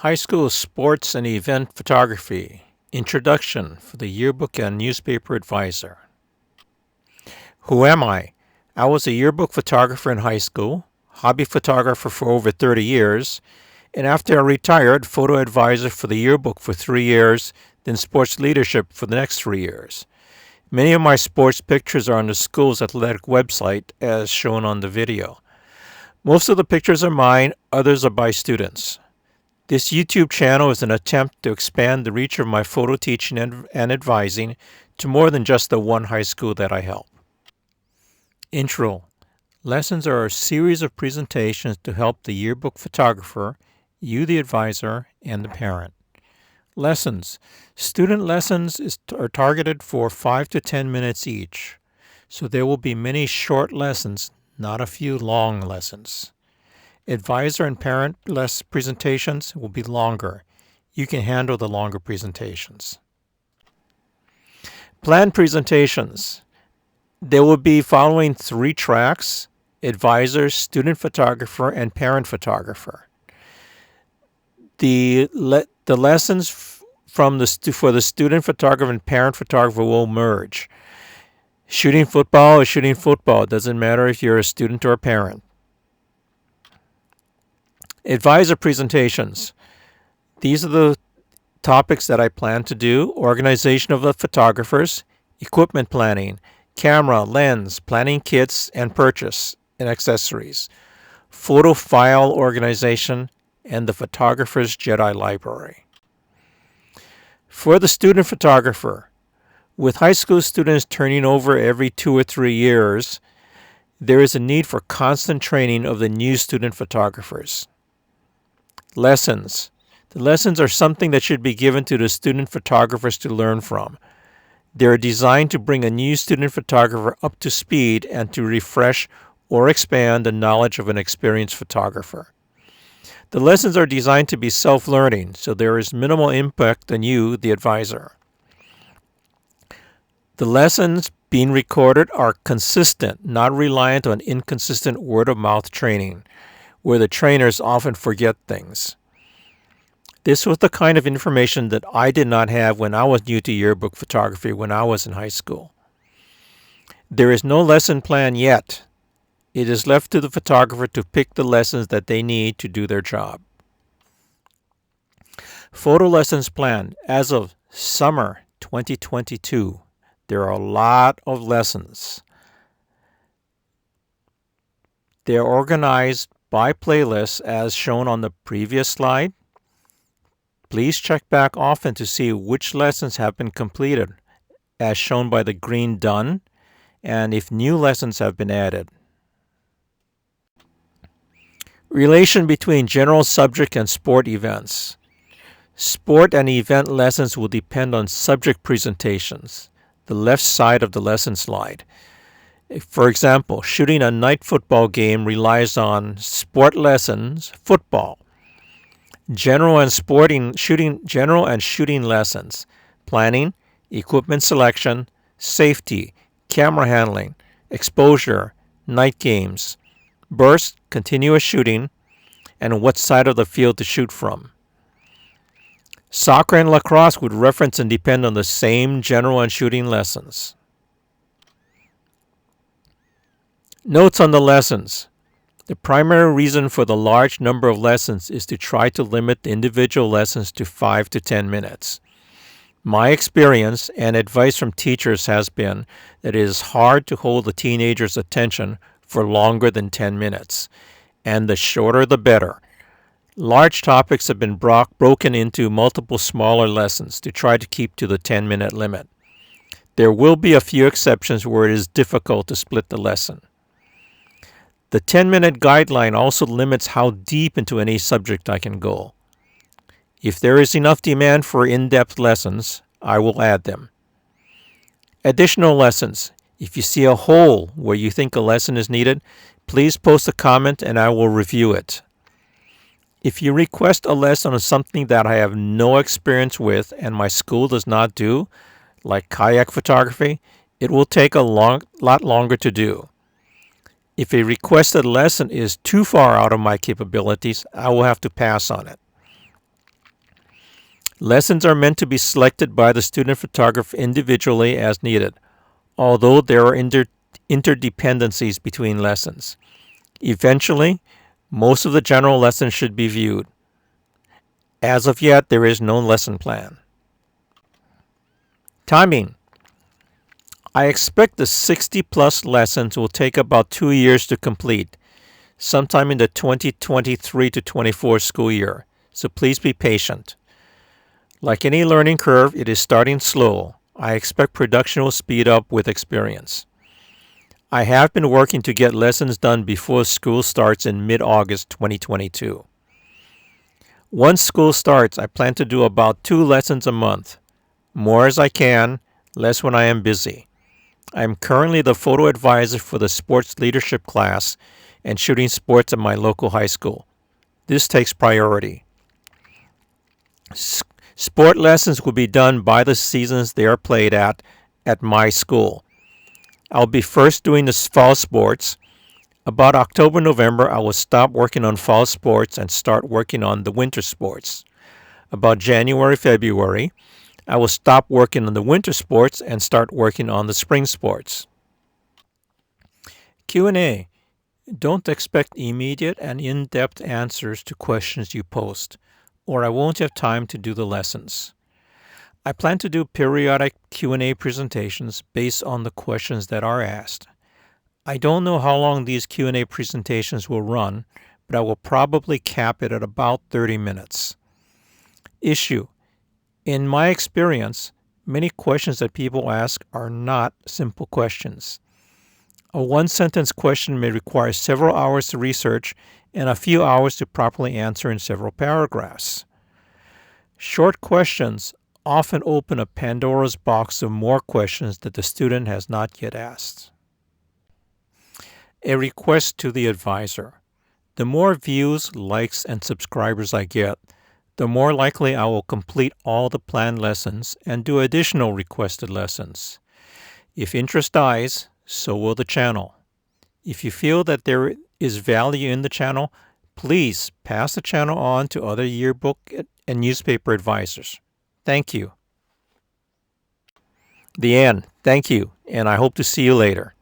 High School Sports and Event Photography Introduction for the Yearbook and Newspaper Advisor. Who am I? I was a yearbook photographer in high school, hobby photographer for over 30 years, and after I retired, photo advisor for the yearbook for 3 years, then sports leadership for the next 3 years. Many of my sports pictures are on the school's athletic website, as shown on the video. Most of the pictures are mine, others are by students. This YouTube channel is an attempt to expand the reach of my photo teaching and advising to more than just the one high school that I help. Intro. Lessons are a series of presentations to help the yearbook photographer, you the advisor, and the parent. Lessons. Student lessons are targeted for 5 to 10 minutes each, so there will be many short lessons, not a few long lessons. Advisor and parent presentations will be longer. You can handle the longer presentations. Planned presentations. There will be following 3 tracks: advisor, student photographer, and parent photographer. The lessons for the student photographer and parent photographer will merge. Shooting football is shooting football. It doesn't matter if you're a student or a parent. Advisor presentations. These are the topics that I plan to do: organization of the photographers, equipment planning, camera, lens, planning kits and purchase and accessories, photo file organization, and the photographer's Jedi library. For the student photographer, with high school students turning over every 2 or 3 years, there is a need for constant training of the new student photographers. Lessons. The lessons are something that should be given to the student photographers to learn from. They are designed to bring a new student photographer up to speed and to refresh or expand the knowledge of an experienced photographer. The lessons are designed to be self-learning, so there is minimal impact on you, the advisor. The lessons being recorded are consistent, not reliant on inconsistent word-of-mouth training, where the trainers often forget things. This was the kind of information that I did not have when I was new to yearbook photography when I was in high school. There is no lesson plan yet. It is left to the photographer to pick the lessons that they need to do their job. Photo lessons planned. As of summer 2022, there are a lot of lessons. They are organized by playlists as shown on the previous slide. Please check back often to see which lessons have been completed, as shown by the green done, and if new lessons have been added. Relation between general subject and sport events. Sport and event lessons will depend on subject presentations, the left side of the lesson slide. For example, shooting a night football game relies on sport lessons, football. General and shooting lessons, planning, equipment selection, safety, camera handling, exposure, night games, burst, continuous shooting, and what side of the field to shoot from. Soccer and lacrosse would reference and depend on the same general and shooting lessons. Notes on the lessons. The primary reason for the large number of lessons is to try to limit the individual lessons to 5 to 10 minutes. My experience and advice from teachers has been that it is hard to hold a teenager's attention for longer than 10 minutes, and the shorter the better. Large topics have been broken into multiple smaller lessons to try to keep to the 10-minute limit. There will be a few exceptions where it is difficult to split the lesson. The 10-minute guideline also limits how deep into any subject I can go. If there is enough demand for in-depth lessons, I will add them. Additional lessons. If you see a hole where you think a lesson is needed, please post a comment and I will review it. If you request a lesson on something that I have no experience with and my school does not do, like kayak photography, it will take a lot longer to do. If a requested lesson is too far out of my capabilities, I will have to pass on it. Lessons are meant to be selected by the student photographer individually as needed, although there are interdependencies between lessons. Eventually, most of the general lessons should be viewed. As of yet, there is no lesson plan. Timing. I expect the 60-plus lessons will take about 2 years to complete, sometime in the 2023 to 24 school year, so please be patient. Like any learning curve, it is starting slow. I expect production will speed up with experience. I have been working to get lessons done before school starts in mid-August 2022. Once school starts, I plan to do about 2 lessons a month. More as I can, less when I am busy. I am currently the photo advisor for the sports leadership class and shooting sports at my local high school. This takes priority. Sport lessons will be done by the seasons they are played at my school. I'll be first doing the fall sports. About October, November, I will stop working on fall sports and start working on the winter sports. About January, February, I will stop working on the winter sports and start working on the spring sports. Q&A. Don't expect immediate and in-depth answers to questions you post, or I won't have time to do the lessons. I plan to do periodic Q&A presentations based on the questions that are asked. I don't know how long these Q&A presentations will run, but I will probably cap it at about 30 minutes. Issue. In my experience, many questions that people ask are not simple questions. A one-sentence question may require several hours to research and a few hours to properly answer in several paragraphs. Short questions often open a Pandora's box of more questions that the student has not yet asked. A request to the advisor. The more views, likes, and subscribers I get, the more likely I will complete all the planned lessons and do additional requested lessons. If interest dies, so will the channel. If you feel that there is value in the channel, please pass the channel on to other yearbook and newspaper advisors. Thank you. The end. Thank you, and I hope to see you later.